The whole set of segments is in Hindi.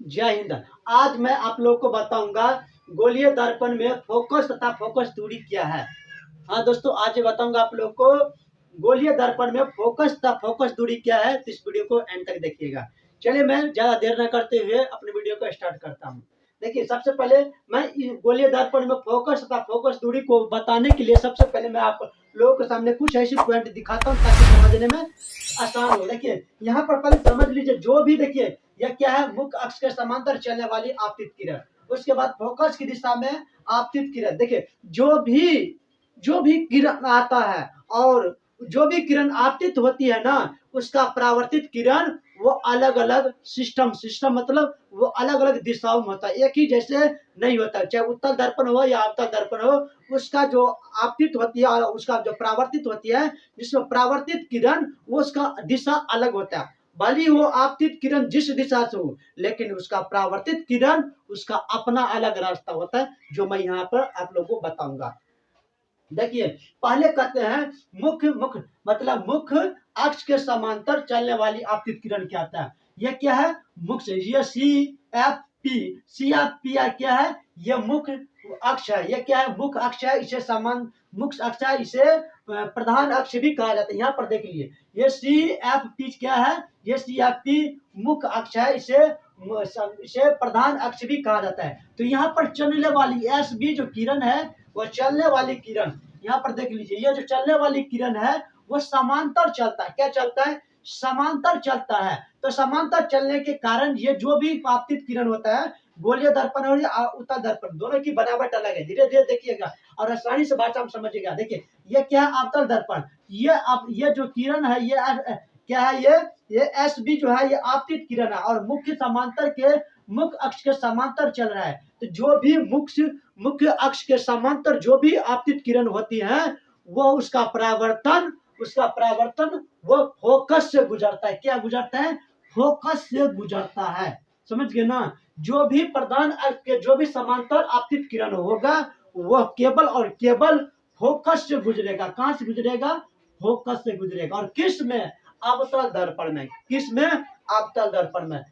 जय हिंद। आज मैं आप लोगों को बताऊंगा गोलीय दर्पण में फोकस तथा फोकस दूरी क्या है। हाँ दोस्तों, आज ये बताऊंगा आप लोगों को गोलीय दर्पण में फोकस तथा फोकस दूरी क्या है। तो इस वीडियो को एंड तक देखिएगा। चलिए मैं ज्यादा देर न करते हुए अपने वीडियो को स्टार्ट करता हूँ। देखिए, सबसे पहले मैं गोलीय दर्पण में फोकस तथा फोकस दूरी को बताने के लिए सबसे पहले मैं आप लोगों के सामने कुछ ऐसी पॉइंट दिखाता हूँ ताकि समझने में आसान हो। देखिए, यहाँ पर पहले समझ लीजिए, जो भी देखिए यह क्या है, मुख्य अक्ष के समांतर चलने वाली आपतित किरण। उसके बाद फोकस की दिशा में आपतित किरण। देखिए, जो भी किरण आता है और जो भी किरण आपतित होती है ना, उसका परावर्तित किरण वो अलग अलग सिस्टम मतलब वो अलग अलग दिशाओं में होता है, एक ही जैसे नहीं होता। चाहे उत्तल दर्पण हो या अवतल दर्पण हो, उसका जो आपतित होती है और उसका जो परावर्तित होती है, जिसमें परावर्तित किरण वो उसका दिशा अलग होता है। भले वो आपतित किरण जिस दिशा से हो, लेकिन उसका परावर्तित किरण उसका अपना अलग रास्ता होता है, जो मैं यहाँ पर आप लोगों को बताऊंगा। देखिए, पहले कहते हैं मुख्य मतलब मुख्य अक्ष के समांतर चलने वाली आपतित किरण क्या आता है। यह क्या है? मुख्य, ये सी एफ पी क्या है? यह मुख्य अक्ष है। यह क्या है? मुख्य अक्ष है। इसे समान मुख्य अक्ष है, इसे प्रधान अक्ष भी कहा जाता है। यहाँ पर देख लीजिए, ये सी एफ पी क्या है? ये सी एफ पी मुख्य अक्ष है, इसे प्रधान अक्ष भी कहा जाता है। तो यहाँ पर चलने वाली एस बी जो किरण है, वह चलने वाली किरण, यहाँ पर देख लीजिए, ये जो चलने वाली किरण है वो समांतर चलता है। क्या चलता है? समांतर चलता है। तो समांतर चलने के कारण ये जो भी आपतित किरण होता है, गोलीय दर्पण और उत्तल दर्पण, दोनों की बनावट अलग है। धीरे धीरे देखिएगा और आसानी से भाषा में समझिएगा। देखिए, ये क्या है? अवतल दर्पण। ये जो किरण है, ये क्या है? ये एस बी जो है, ये आपतित किरण है और मुख्य समांतर के मुख्य अक्ष के समांतर चल रहा है। तो जो भी मुख्य अक्ष के समांतर जो भी आपतित किरण होती है, वो उसका परावर्तन वो फोकस से गुजरता है। क्या गुजरता है? फोकस से गुजरता है। समझ गए ना? जो भी प्रधान अक्ष के जो भी समांतर आपतित किरण होगा, वह केवल और केवल फोकस से गुजरेगा। कहां से गुजरेगा? फोकस से गुजरेगा। और किस में? अवतल दर्पण में। किस में? अवतल दर्पण में।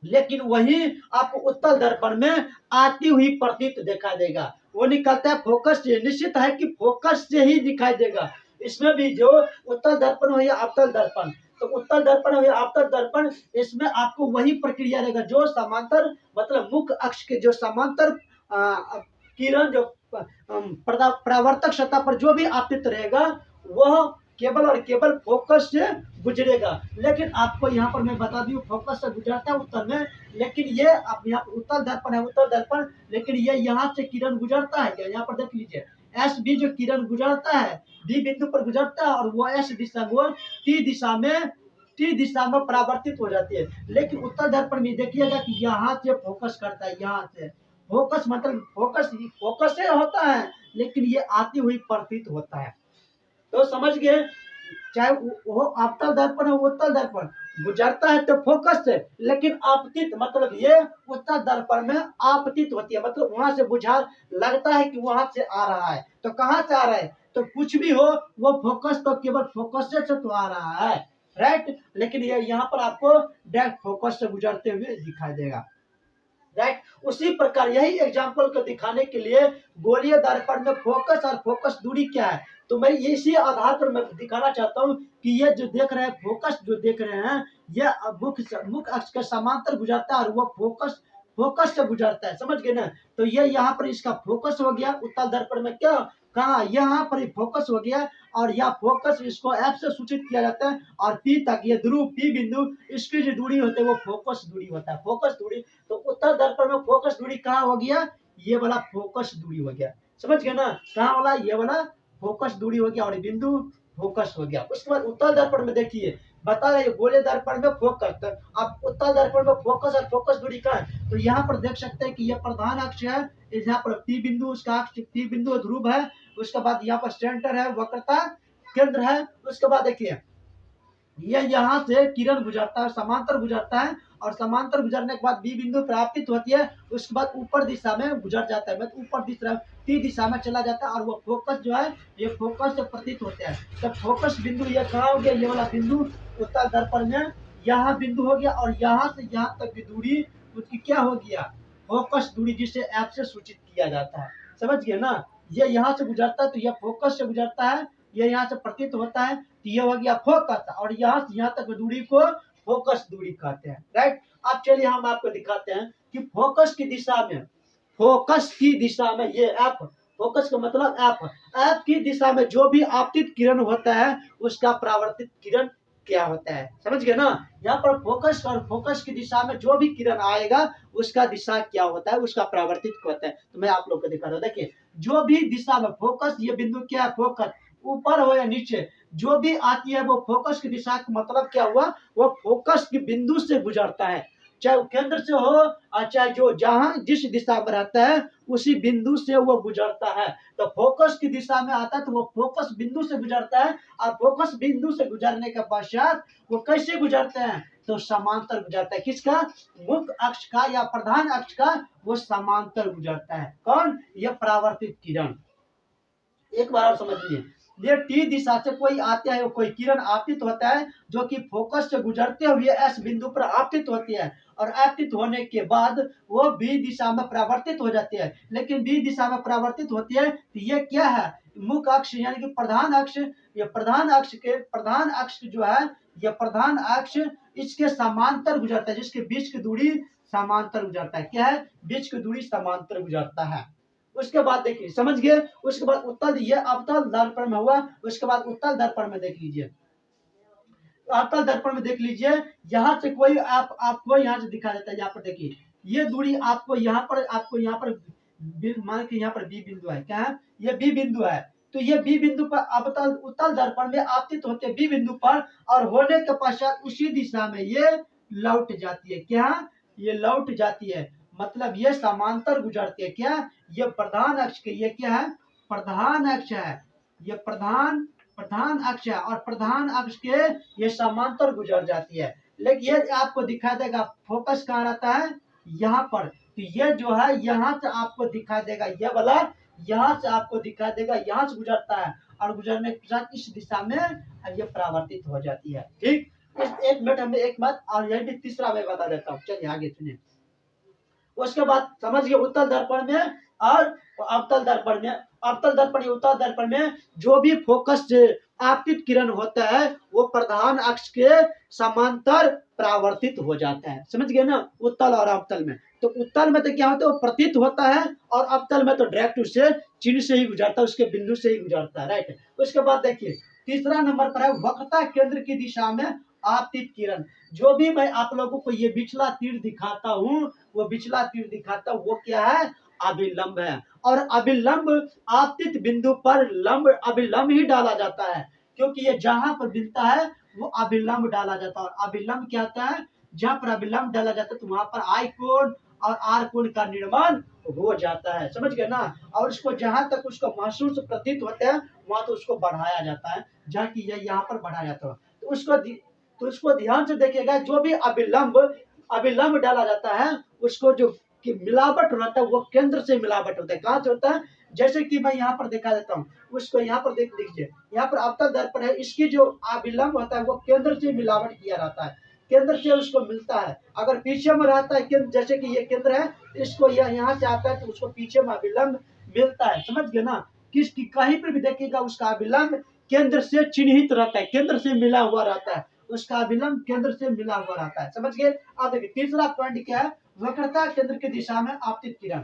लेकिन वही आपको उत्तल दर्पण में आती हुई प्रतीत दिखाई देगा। वो निकलता है फोकस से। निश्चित है कि फोकस से ही दिखाई देगा। इसमें भी जो उत्तल दर्पण हो या अवतल दर्पण, तो उत्तल दर्पण हो या अवतल दर्पण, इसमें आपको वही प्रक्रिया रहेगा जो समांतर मतलब मुख्य अक्ष के जो समांतर किरण जो परावर्तक सतह पर जो भी आपतित रहेगा, वह केवल और केवल फोकस से गुजरेगा। लेकिन आपको यहाँ पर मैं बता दूं, फोकस से गुजरता है उत्तल में, लेकिन ये आप यहाँ उत्तल दर्पण है, उत्तल दर्पण, लेकिन ये यहाँ से किरण गुजरता है क्या? यहाँ पर देख लीजिए, एस बी जो किरण गुजरता है, बी बिंदु पर गुजरता है और वो एस दिशा वो टी दिशा में परावर्तित हो जाती है। लेकिन उत्तल दर्पण में देखिएगा कि यहाँ से फोकस करता है, यहाँ से फोकस मतलब फोकस से होता है, लेकिन ये आती हुई प्रतीत होता है। तो समझ गए? चाहे वो अवतल दर्पण हो उत्तल दर्पण, गुजरता है तो फोकस से, लेकिन आपतित मतलब ये उत्तल दर्पण में आपतित होती है, मतलब वहां से बुझा लगता है कि वहां से आ रहा है। तो कहां से आ रहा है? तो कुछ भी हो, वो फोकस तो केवल फोकस से तो आ रहा है, राइट। लेकिन ये यहाँ पर आपको डायरेक्ट फोकस से गुजरते हुए दिखाई देगा, राइट। उसी प्रकार यही एग्जाम्पल को दिखाने के लिए गोलीय दर्पण में फोकस और फोकस दूरी क्या है, तो मैं इसी आधार पर मैं दिखाना चाहता हूं कि ये जो देख रहे हैं, फोकस जो देख रहे हैं, ये मुख्य अक्ष के समांतर गुजरता है और वो फोकस से गुजरता है। समझ गए ना? तो ये यहाँ पर इसका फोकस हो गया। उत्तल दर्पण में क्या कहा? यहाँ पर फोकस हो गया और यह फोकस इसको एफ से सूचित किया जाता है और पी तक ये ध्रुव पी बिंदु, इसकी जो दूरी होती है वो फोकस दूरी होता है। फोकस दूरी, तो उत्तल दर्पण में फोकस दूरी कहाँ हो गया? ये वाला फोकस दूरी हो गया। समझ गए ना? कहाँ वाला? ये वाला फोकस दूरी हो गया और बिंदु फोकस हो गया। उसके बाद उत्तल दर्पण में देखिए, बता रहे गोलीय दर्पण में फोकस, अब उत्तल दर्पण में फोकस और फोकस दूरी का है। तो यहाँ पर देख सकते हैं कि यह प्रधान अक्ष है, यहाँ पर पी बिंदु, उसका अक्ष पी बिंदु ध्रुव है। उसके बाद यहाँ पर सेंटर है, वक्रता केंद्र है। उसके बाद देखिए, ये यहाँ से किरण गुजरता है, समांतर गुजरता है और समांतर गुजरने के बाद बी बिंदु प्राप्त होती है। उसके बाद ऊपर दिशा में गुजर जाता है, मतलब ऊपर दिशा में चला जाता है और वो फोकस जो है, ये फोकस से प्रतीत होते हैं। तो फोकस बिंदु ये कहाँ हो गया? ये वाला बिंदु उत्तल दर्पण में यहाँ बिंदु हो गया और यहाँ से यहाँ तक की दूरी उसकी क्या हो गया, फोकस दूरी, जिसे ऐप से सूचित किया जाता है। समझ गए ना, ये यहाँ से गुजरता है तो यह फोकस से गुजरता है, ये यहाँ से प्रतीत होता है तो ये हो गया फोकस, और यहाँ से यहाँ तक दूरी को फोकस दूरी कहते हैं। राइट। अब चलिए हम आपको दिखाते हैं कि फोकस की दिशा में, फोकस की दिशा में ये ऐप, फोकस का मतलब ऐप की दिशा में जो भी आपतित किरण होता है उसका परावर्तित किरण क्या होता है। समझ गए ना, यहाँ पर फोकस और फोकस की दिशा में जो भी किरण आएगा उसका दिशा क्या होता है, उसका परावर्तित होता है। तो मैं आप लोग को दिखा रहा हूँ, देखिए जो भी दिशा में फोकस, ये बिंदु क्या है, फोकस ऊपर हो या नीचे जो भी आती है वो फोकस की दिशा का मतलब क्या हुआ, वो फोकस के बिंदु से गुजरता है, चाहे केंद्र से हो और चाहे जो जहां जिस दिशा में रहता है उसी बिंदु से वो गुजरता है। तो फोकस की दिशा में आता है तो वो फोकस बिंदु से गुजरता है, और फोकस बिंदु से गुजरने के पश्चात वो कैसे गुजरते हैं, तो समांतर गुजरता है। किसका, मुख्य अक्ष का या प्रधान अक्ष का, वो समांतर गुजरता है। कौन, ये परावर्तित किरण। एक बार और समझ लीजिए, ये टी दिशा से कोई आता है, कोई किरण आपतित होता है जो कि फोकस से गुजरते हुए एस बिंदु पर आपतित होती है, और आपतित होने के बाद वो बी दिशा में परावर्तित हो जाती है। लेकिन बी दिशा में परावर्तित होती है तो ये क्या है, मुख्य अक्ष यानी कि प्रधान अक्ष, ये प्रधान अक्ष जो है, ये प्रधान अक्ष इसके समांतर गुजरता है, जिसके बीच की दूरी समांतर गुजरता है। क्या है, बीच की दूरी समांतर गुजरता है। उसके बाद देखिए, समझ गए, उसके बाद उत्तल, ये अवतल दर्पण में हुआ, उसके बाद उत्तल दर्पण में देख लीजिए, अवतल दर्पण में देख लीजिए, यहाँ से कोई आपको यहाँ से दिखा देता है, यहाँ पर देखिए ये दूरी आपको यहाँ पर मान के यहाँ पर बी बिंदु है, क्या है, ये बी बिंदु है, तो ये बी बिंदु पर अवतल उत्तल दर्पण में आपतित होते बी बिंदु पर, और होने के पश्चात उसी दिशा में ये लौट जाती है। क्या, ये लौट जाती है, मतलब ये समांतर गुजरती है। क्या, ये प्रधान अक्ष के, ये क्या है, प्रधान अक्ष है, ये प्रधान अक्ष है, और प्रधान अक्ष के ये समांतर गुजर जाती है। लेकिन ये आपको दिखाई देगा फोकस कहाँ रहता है, यहाँ पर, तो ये जो है यहाँ से आपको दिखाई देगा, ये वाला यहाँ से आपको दिखाई देगा, यहाँ से गुजरता है, और गुजरने के साथ इस दिशा में ये परावर्तित हो जाती है। ठीक, एक मिनट हमें एक बात, और यही भी तीसरा मैं बता देता हूँ, चलिए आगे सुनिए। उसके बाद समझिए उत्तल दर्पण में और अवतल दर्पण में, अवतल दर्पण या उत्तल दर्पण में जो भी फोकस से आपतित किरण होता है वो प्रधान अक्ष के समांतर परावर्तित हो जाता है। समझ गए ना, उत्तल और अवतल में। तो उत्तल में तो क्या होता है, वो प्रतीत होता है, और अवतल में तो डायरेक्ट उससे चिन्ह से ही गुजरता है, उसके बिंदु से ही गुजरता है। राइट। उसके बाद देखिए तीसरा नंबर पर है वक्रता केंद्र की दिशा में आपतित किरण। जो भी मैं आप लोगों को ये बिचला तीर दिखाता हूँ, वो बिचला तीर दिखाता हूँ, वो क्या है, अभिलंब है। और अभिलंब आपतित बिंदु पर लंब अभिलंब ही डाला जाता है, क्योंकि ये जहां पर मिलता है वो अभिलंब डाला जाता है। और अभिलंब क्या होता है, जहां पर अभिलंब डाला जाता है तो वहां पर आई कोण और आर कोण का निर्माण हो जाता है। समझ गए ना, और उसको जहां तक उसको महसूस प्रतीत होता है वहां तो उसको बढ़ाया जाता है, जहाँ की यहाँ पर बढ़ाया जाता है। तो उसको ध्यान से देखिएगा, जो भी अभिलंब डाला जाता है उसको जो कि मिलावट रहता है वो केंद्र से मिलावट होता है। कहाँ से होता है, जैसे कि मैं यहाँ पर दिखा देता हूँ, उसको यहाँ पर देख लीजिए, यहाँ पर अवतल दर्पण है, इसकी जो अभिलंब होता है वो केंद्र से मिलावट किया रहता है, केंद्र से उसको मिलता है। अगर पीछे में रहता है केंद्र, जैसे कि ये केंद्र है, इसको यहाँ से आता है तो उसको पीछे में अभिलंब मिलता है। समझ गए ना, किसकी कहीं पर भी देखिएगा उसका अभिलंब केंद्र से चिन्हित रहता है, केंद्र से मिला हुआ रहता है, उसका अभिलंब केंद्र से मिला हुआ रहता है। समझ गए। अब देखिए तीसरा पॉइंट क्या है, वक्रता केंद्र की दिशा में आपतित किरण।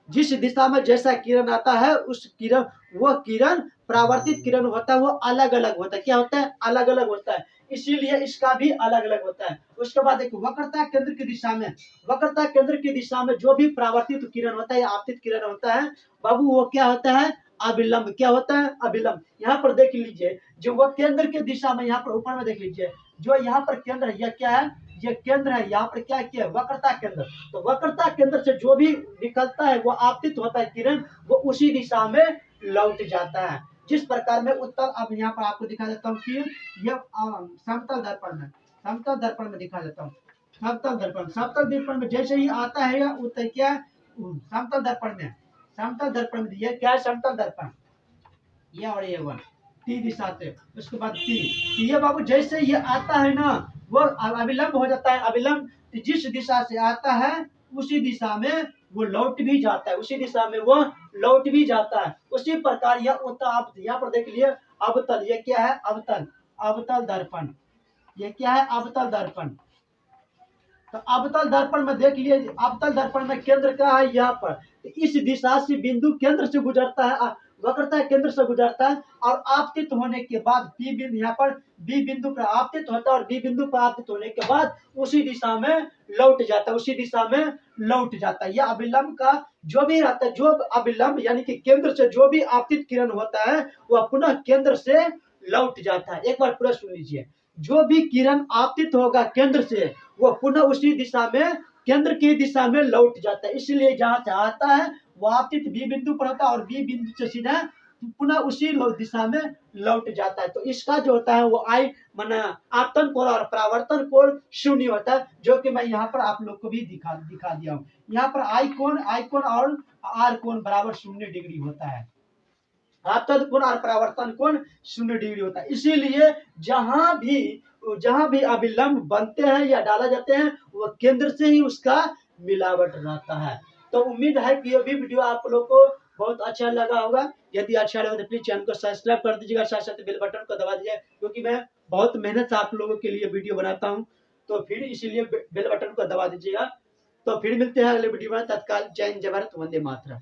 जिस दिशा में जैसा किरण आता है उस किरण, वो किरण परावर्तित किरण होता है, वो अलग अलग होता है। क्या होता है, अलग अलग होता है, इसीलिए इसका भी अलग अलग होता है। उसके बाद एक वक्रता केंद्र की दिशा में, वक्रता केंद्र की दिशा में जो भी परावर्तित किरण होता है या आपतित किरण होता है बाबू, वो क्या होता है, अभिलंब। क्या होता है, अभिलंब। यहाँ पर देख लीजिए, जो वह केंद्र की दिशा में, यहाँ पर ऊपर में देख लीजिए, जो यहाँ पर केंद्र है, यह क्या है, ये केंद्र है, यहाँ पर क्या किया, वक्रता केंद्र। तो वक्रता केंद्र से जो भी निकलता है वो आपतित होता है किरण, वो उसी दिशा में लौट जाता है। जिस प्रकार में उत्तल, अब यहाँ पर आपको दिखा देता हूँ कि ये समतल दर्पण में दिखा देता हूँ। समतल दर्पण में जैसे ही आता है उत्तर क्या, समतल दर्पण में ये क्या है, समतल दर्पण, ये और ये वन टी दिशा से, उसके बाद टी, ये बाबू जैसे ये आता है ना वो अविलंब हो जाता है। अविलंब जिस दिशा से आता है उसी दिशा में वो लौट भी जाता है, उसी दिशा में वो लौट भी जाता है। उसी प्रकार यह होता है। आप यहाँ पर देख लिए अवतल, ये क्या है? अवतल, अवतल दर्पण। ये क्या है? अवतल दर्पण। तो अवतल दर्पण में देख लिए, अवतल दर्पण में केंद्र क्या है? यहाँ पर। तो इस दिशा से बिंदु केंद्र से गुजरता है, वक्रता केंद्र से गुजरता है और आपतित होने के बाद बी बिंदु, यहाँ पर बी बिंदु पर आपतित होता है और बी बिंदु पर आपतित होने के बाद उसी दिशा में लौट जाता है, उसी दिशा में लौट जाता है। यह अविलंब का जो भी रहता है, जो अविलंब यानी कि केंद्र से जो भी आपतित किरण होता है वह पुनः केंद्र से लौट जाता है। एक बार पूरा सुन लीजिए, जो भी किरण आपतित होगा केंद्र से वो पुनः उसी दिशा में, केंद्र की दिशा में लौट जाता है। इसलिए जहां से आता है वो आपतित बी बिंदु पर होता है और बी बिंदु से सीधा पुनः उसी दिशा में लौट जाता है। तो इसका जो होता है वो आई माना आपतन कोण और परावर्तन कोण शून्य होता है, जो कि मैं यहाँ पर आप लोग को भी दिखा दिया हूँ। यहाँ पर आई कोण और आर कोण बराबर 0 डिग्री होता है। आपतन कोण और परावर्तन कोण 0 डिग्री होता है। इसीलिए जहां भी अभिलंब बनते हैं या डाला जाते हैं वो केंद्र से ही उसका मिलावट रहता है। तो उम्मीद है कि ये भी वीडियो आप लोग को बहुत अच्छा लगा होगा। यदि अच्छा लगा तो प्लीज चैनल को सब्सक्राइब कर दीजिएगा, साथ साथ बेल बटन को दबा दीजिए, क्योंकि मैं बहुत मेहनत से आप लोगों के लिए वीडियो बनाता हूँ। तो फिर इसीलिए बेल बटन को दबा दीजिएगा। तो फिर मिलते हैं अगले वीडियो में। तत्काल जय हिंद, जय भारत, वंदे मातरम।